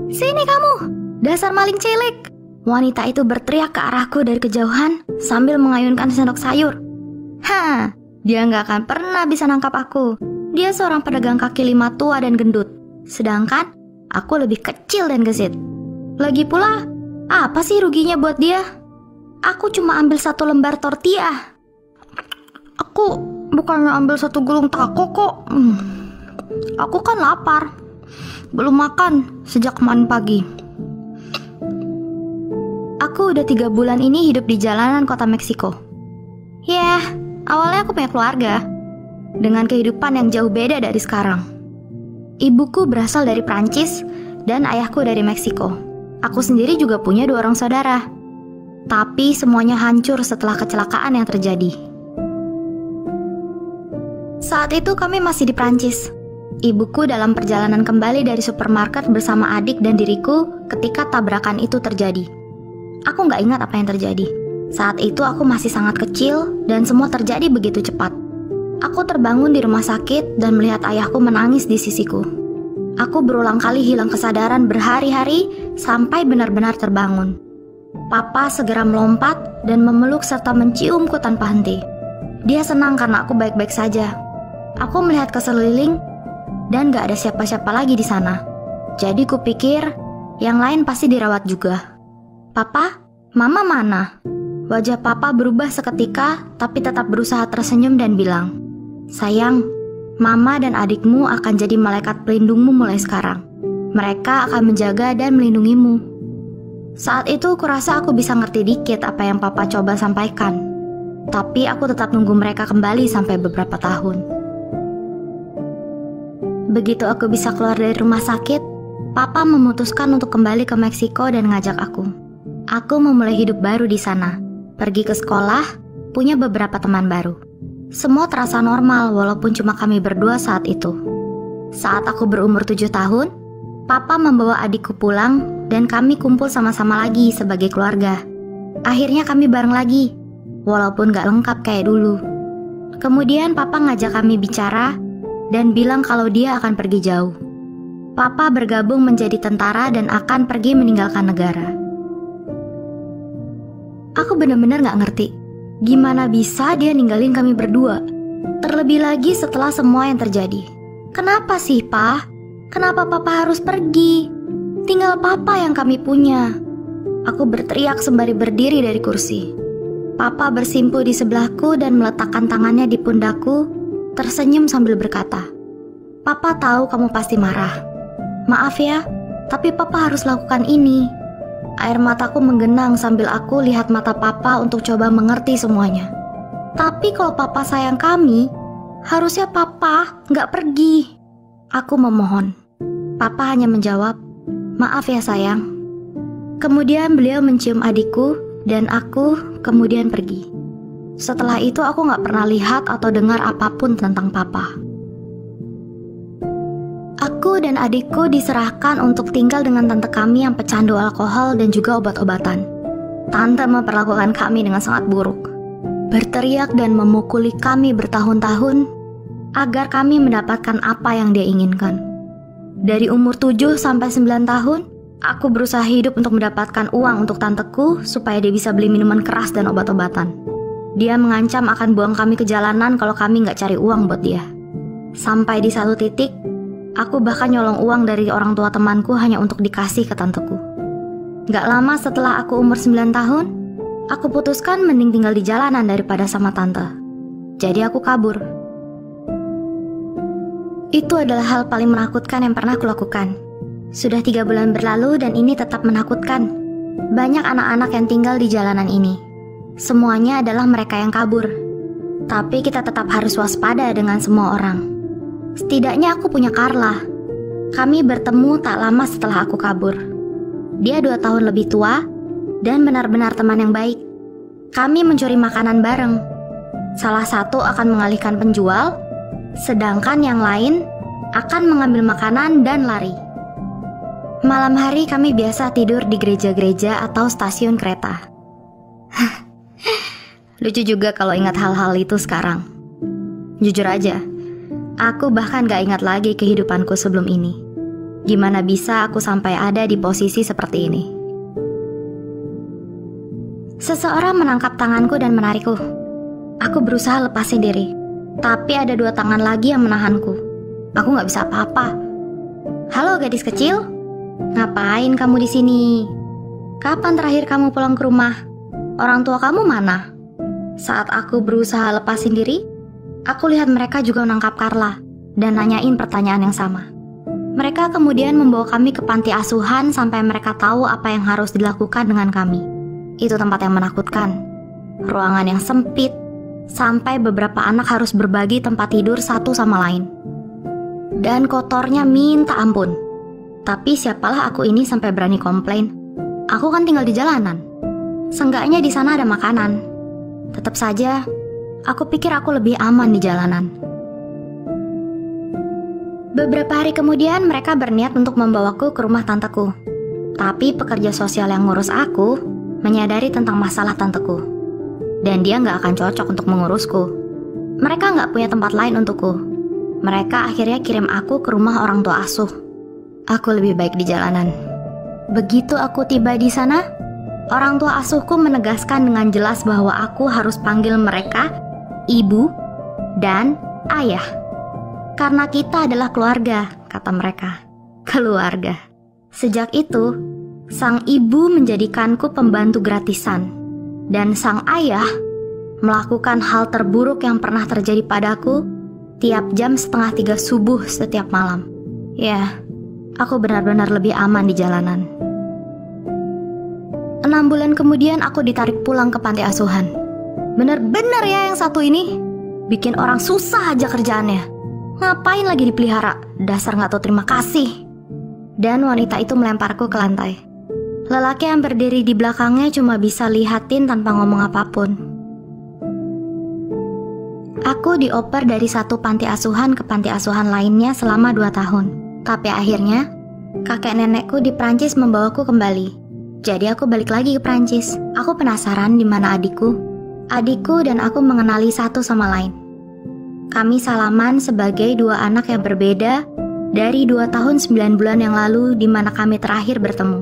"Sini kamu, dasar maling cilik!" Wanita itu berteriak ke arahku dari kejauhan sambil mengayunkan sendok sayur. Dia nggak akan pernah bisa nangkap aku. Dia seorang pedagang kaki lima tua dan gendut, sedangkan aku lebih kecil dan gesit. Lagi pula, apa sih ruginya buat dia? Aku cuma ambil 1 lembar tortilla. Aku bukannya ambil 1 gulung taco kok. Aku kan lapar. Belum makan sejak kemarin pagi. Aku udah 3 bulan ini hidup di jalanan kota Meksiko. Awalnya aku punya keluarga dengan kehidupan yang jauh beda dari sekarang. Ibuku berasal dari Prancis dan ayahku dari Meksiko. Aku sendiri juga punya 2 orang saudara. Tapi semuanya hancur setelah kecelakaan yang terjadi. Saat itu kami masih di Prancis. Ibuku dalam perjalanan kembali dari supermarket bersama adik dan diriku ketika tabrakan itu terjadi. Aku nggak ingat apa yang terjadi. Saat itu aku masih sangat kecil dan semua terjadi begitu cepat. Aku terbangun di rumah sakit dan melihat ayahku menangis di sisiku. Aku berulang kali hilang kesadaran berhari-hari sampai benar-benar terbangun. Papa segera melompat dan memeluk serta menciumku tanpa henti. Dia senang karena aku baik-baik saja. Aku melihat ke sekeliling dan gak ada siapa-siapa lagi di sana. Jadi kupikir yang lain pasti dirawat juga. "Papa, Mama mana?" Wajah Papa berubah seketika, tapi tetap berusaha tersenyum dan bilang, "Sayang, Mama dan adikmu akan jadi malaikat pelindungmu mulai sekarang. Mereka akan menjaga dan melindungimu." Saat itu kurasa aku bisa ngerti dikit apa yang Papa coba sampaikan. Tapi aku tetap nunggu mereka kembali sampai beberapa tahun. Begitu aku bisa keluar dari rumah sakit, Papa memutuskan untuk kembali ke Meksiko dan ngajak aku. Aku memulai hidup baru di sana. Pergi ke sekolah, punya beberapa teman baru. Semua terasa normal walaupun cuma kami berdua saat itu. Saat aku berumur 7 tahun, Papa membawa adikku pulang dan kami kumpul sama-sama lagi sebagai keluarga. Akhirnya kami bareng lagi, walaupun gak lengkap kayak dulu. Kemudian Papa ngajak kami bicara dan bilang kalau dia akan pergi jauh. Papa bergabung menjadi tentara dan akan pergi meninggalkan negara. Aku benar-benar gak ngerti gimana bisa dia ninggalin kami berdua. Terlebih lagi setelah semua yang terjadi. Kenapa sih, Pa? Kenapa Papa harus pergi? Tinggal Papa yang kami punya. Aku berteriak sembari berdiri dari kursi. Papa bersimpuh di sebelahku dan meletakkan tangannya di pundakku, tersenyum sambil berkata, "Papa tahu kamu pasti marah. Maaf ya, tapi Papa harus lakukan ini." Air mataku menggenang sambil aku lihat mata Papa untuk coba mengerti semuanya. "Tapi kalau Papa sayang kami, harusnya Papa nggak pergi." Aku memohon. Papa hanya menjawab, "Maaf ya sayang." Kemudian beliau mencium adikku dan aku kemudian pergi. Setelah itu aku gak pernah lihat atau dengar apapun tentang Papa. Aku dan adikku diserahkan untuk tinggal dengan tante kami yang pecandu alkohol dan juga obat-obatan. Tante memperlakukan kami dengan sangat buruk. Berteriak dan memukuli kami bertahun-tahun agar kami mendapatkan apa yang dia inginkan. Dari umur 7 sampai 9 tahun, aku berusaha hidup untuk mendapatkan uang untuk tanteku supaya dia bisa beli minuman keras dan obat-obatan. Dia mengancam akan buang kami ke jalanan kalau kami nggak cari uang buat dia. Sampai di satu titik, aku bahkan nyolong uang dari orang tua temanku hanya untuk dikasih ke tanteku. Gak lama setelah aku umur 9 tahun, aku putuskan mending tinggal di jalanan daripada sama tante. Jadi aku kabur. Itu adalah hal paling menakutkan yang pernah aku lakukan. Sudah 3 bulan berlalu dan ini tetap menakutkan. Banyak anak-anak yang tinggal di jalanan ini. Semuanya adalah mereka yang kabur. Tapi kita tetap harus waspada dengan semua orang. Setidaknya aku punya Carla. Kami bertemu tak lama setelah aku kabur. Dia 2 tahun lebih tua dan benar-benar teman yang baik. Kami mencuri makanan bareng. Salah satu akan mengalihkan penjual, sedangkan yang lain akan mengambil makanan dan lari. Malam hari kami biasa tidur di gereja-gereja atau stasiun kereta. Lucu juga kalau ingat hal-hal itu sekarang. Jujur aja, aku bahkan gak ingat lagi kehidupanku sebelum ini. Gimana bisa aku sampai ada di posisi seperti ini? Seseorang menangkap tanganku dan menarikku. Aku berusaha lepasin diri, tapi ada 2 tangan lagi yang menahanku. Aku nggak bisa apa-apa. Halo gadis kecil, ngapain kamu di sini? Kapan terakhir kamu pulang ke rumah? Orang tua kamu mana? Saat aku berusaha lepasin diri, aku lihat mereka juga menangkap Carla dan nanyain pertanyaan yang sama. Mereka kemudian membawa kami ke panti asuhan sampai mereka tahu apa yang harus dilakukan dengan kami. Itu tempat yang menakutkan. Ruangan yang sempit, sampai beberapa anak harus berbagi tempat tidur satu sama lain. Dan kotornya minta ampun. Tapi siapalah aku ini sampai berani komplain. Aku kan tinggal di jalanan. Seenggaknya di sana ada makanan. Tetap saja, aku pikir aku lebih aman di jalanan. Beberapa hari kemudian mereka berniat untuk membawaku ke rumah tanteku. Tapi pekerja sosial yang ngurus aku menyadari tentang masalah tanteku. Dan dia nggak akan cocok untuk mengurusku. Mereka nggak punya tempat lain untukku. Mereka akhirnya kirim aku ke rumah orang tua asuh. Aku lebih baik di jalanan. Begitu aku tiba di sana, orang tua asuhku menegaskan dengan jelas bahwa aku harus panggil mereka ibu dan ayah. Karena kita adalah keluarga, kata mereka. Keluarga. Sejak itu, sang ibu menjadikanku pembantu gratisan. Dan sang ayah melakukan hal terburuk yang pernah terjadi padaku tiap jam 2:30 subuh setiap malam. Ya, aku benar-benar lebih aman di jalanan. 6 bulan kemudian aku ditarik pulang ke panti asuhan. Bener-bener ya yang satu ini, bikin orang susah aja kerjaannya. Ngapain lagi dipelihara? Dasar gak tahu terima kasih. Dan wanita itu melemparku ke lantai. Lelaki yang berdiri di belakangnya cuma bisa lihatin tanpa ngomong apapun. Aku dioper dari satu panti asuhan ke panti asuhan lainnya selama 2 tahun. Tapi akhirnya, kakek nenekku di Prancis membawaku kembali. Jadi aku balik lagi ke Prancis. Aku penasaran di mana adikku. Adikku dan aku mengenali satu sama lain. Kami salaman sebagai 2 anak yang berbeda dari 2 tahun 9 bulan yang lalu di mana kami terakhir bertemu.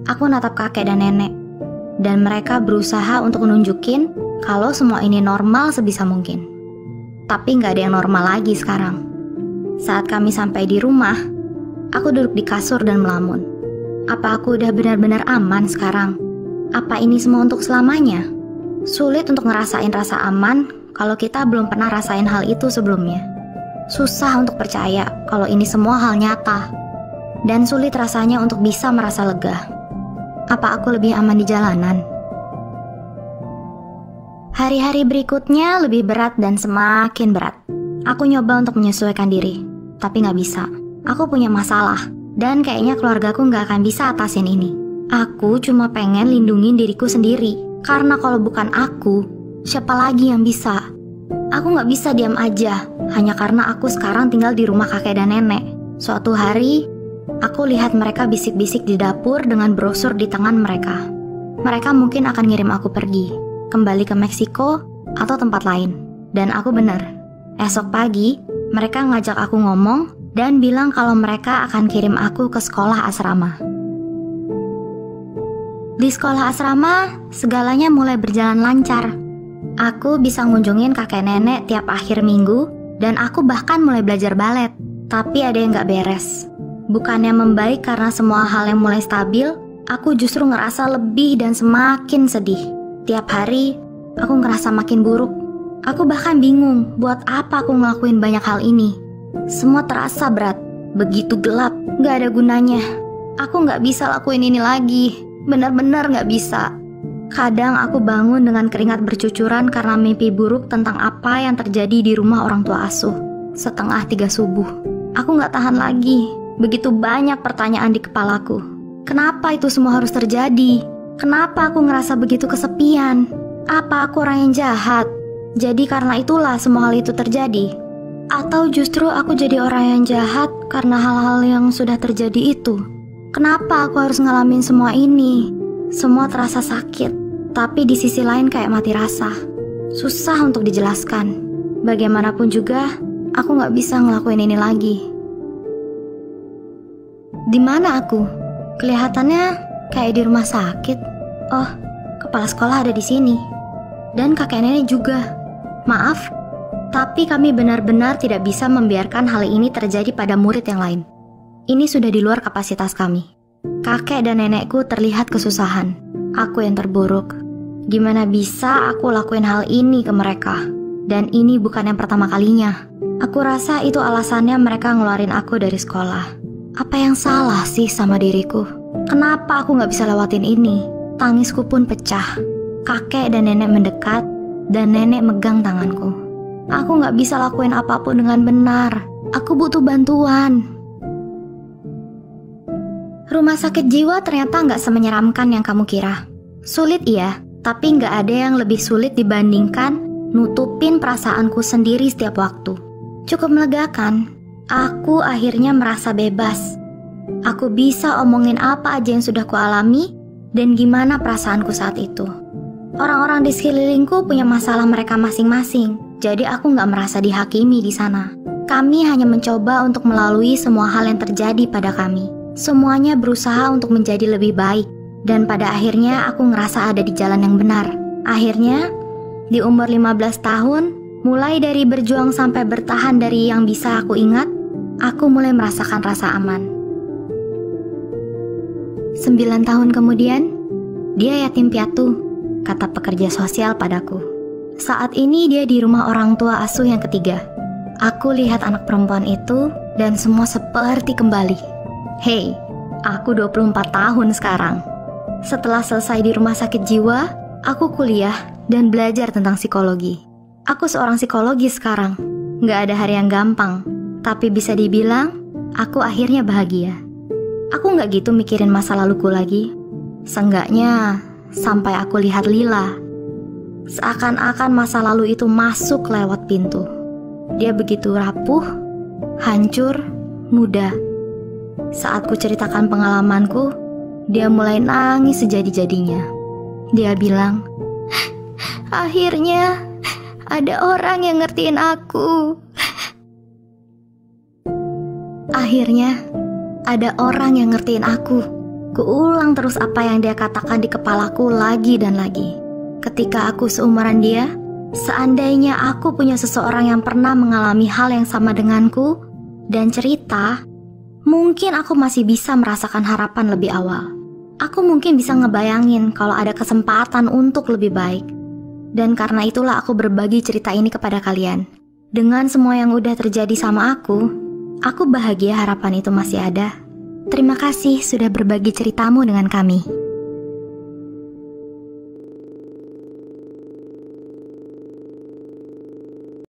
Aku natap kakek dan nenek, dan mereka berusaha untuk nunjukin kalau semua ini normal sebisa mungkin. Tapi nggak ada yang normal lagi sekarang. Saat kami sampai di rumah, aku duduk di kasur dan melamun. Apa aku udah benar-benar aman sekarang? Apa ini semua untuk selamanya? Sulit untuk ngerasain rasa aman kalau kita belum pernah rasain hal itu sebelumnya. Susah untuk percaya kalau ini semua hal nyata. Dan sulit rasanya untuk bisa merasa lega. Apa aku lebih aman di jalanan? Hari-hari berikutnya lebih berat dan semakin berat. Aku nyoba untuk menyesuaikan diri, tapi gak bisa. Aku punya masalah, dan kayaknya keluargaku gak akan bisa atasin ini. Aku cuma pengen lindungin diriku sendiri, karena kalau bukan aku, siapa lagi yang bisa? Aku gak bisa diam aja, hanya karena aku sekarang tinggal di rumah kakek dan nenek. Suatu hari, aku lihat mereka bisik-bisik di dapur dengan brosur di tangan mereka. Mereka mungkin akan ngirim aku pergi, kembali ke Meksiko atau tempat lain. Dan aku bener. Esok pagi, mereka ngajak aku ngomong dan bilang kalau mereka akan kirim aku ke sekolah asrama. Di sekolah asrama, segalanya mulai berjalan lancar. Aku bisa ngunjungin kakek nenek tiap akhir minggu, dan aku bahkan mulai belajar balet. Tapi ada yang gak beres. Bukannya membaik karena semua hal yang mulai stabil, aku justru ngerasa lebih dan semakin sedih. Tiap hari, aku ngerasa makin buruk. Aku bahkan bingung buat apa aku ngelakuin banyak hal ini. Semua terasa berat, begitu gelap, gak ada gunanya. Aku gak bisa lakuin ini lagi, benar-benar gak bisa. Kadang aku bangun dengan keringat bercucuran karena mimpi buruk tentang apa yang terjadi di rumah orang tua asuh. 2:30 subuh. Aku gak tahan lagi. Begitu banyak pertanyaan di kepalaku. Kenapa itu semua harus terjadi? Kenapa aku ngerasa begitu kesepian? Apa aku orang yang jahat? Jadi karena itulah semua hal itu terjadi? Atau justru aku jadi orang yang jahat karena hal-hal yang sudah terjadi itu? Kenapa aku harus ngalamin semua ini? Semua terasa sakit. Tapi di sisi lain kayak mati rasa. Susah untuk dijelaskan. Bagaimanapun juga, aku gak bisa ngelakuin ini lagi. Di mana aku? Kelihatannya kayak di rumah sakit. Oh, kepala sekolah ada di sini. Dan kakek nenek juga. Maaf, tapi kami benar-benar tidak bisa membiarkan hal ini terjadi pada murid yang lain. Ini sudah di luar kapasitas kami. Kakek dan nenekku terlihat kesusahan. Aku yang terburuk. Gimana bisa aku lakuin hal ini ke mereka? Dan ini bukan yang pertama kalinya. Aku rasa itu alasannya mereka ngeluarin aku dari sekolah. Apa yang salah sih sama diriku? Kenapa aku gak bisa lewatin ini? Tangisku pun pecah. Kakek dan nenek mendekat, dan nenek megang tanganku. Aku gak bisa lakuin apapun dengan benar. Aku butuh bantuan. Rumah sakit jiwa ternyata gak semenyeramkan yang kamu kira. Sulit iya, tapi gak ada yang lebih sulit dibandingkan nutupin perasaanku sendiri setiap waktu. Cukup melegakan. Aku akhirnya merasa bebas. Aku bisa omongin apa aja yang sudah kualami dan gimana perasaanku saat itu. Orang-orang di sekelilingku punya masalah mereka masing-masing, jadi aku gak merasa dihakimi di sana. Kami hanya mencoba untuk melalui semua hal yang terjadi pada kami. Semuanya berusaha untuk menjadi lebih baik, dan pada akhirnya aku ngerasa ada di jalan yang benar. Akhirnya, di umur 15 tahun, mulai dari berjuang sampai bertahan dari yang bisa aku ingat, aku mulai merasakan rasa aman. 9 tahun kemudian, dia yatim piatu, kata pekerja sosial padaku. Saat ini dia di rumah orang tua asuh yang ketiga. Aku lihat anak perempuan itu dan semua seperti kembali. Hei, aku 24 tahun sekarang. Setelah selesai di rumah sakit jiwa, aku kuliah dan belajar tentang psikologi. Aku seorang psikologi sekarang. Gak ada hari yang gampang, tapi bisa dibilang, aku akhirnya bahagia. Aku gak gitu mikirin masa laluku lagi. Seenggaknya, sampai aku lihat Lila. Seakan-akan masa lalu itu masuk lewat pintu. Dia begitu rapuh, hancur, muda. Saat ku ceritakan pengalamanku, dia mulai nangis sejadi-jadinya. Dia bilang, akhirnya ada orang yang ngertiin aku. Akhirnya, ada orang yang ngertiin aku. Kuulang terus apa yang dia katakan di kepalaku lagi dan lagi. Ketika aku seumuran dia, seandainya aku punya seseorang yang pernah mengalami hal yang sama denganku dan cerita, mungkin aku masih bisa merasakan harapan lebih awal. Aku mungkin bisa ngebayangin kalau ada kesempatan untuk lebih baik. Dan karena itulah aku berbagi cerita ini kepada kalian. Dengan semua yang udah terjadi sama aku bahagia harapan itu masih ada. Terima kasih sudah berbagi ceritamu dengan kami.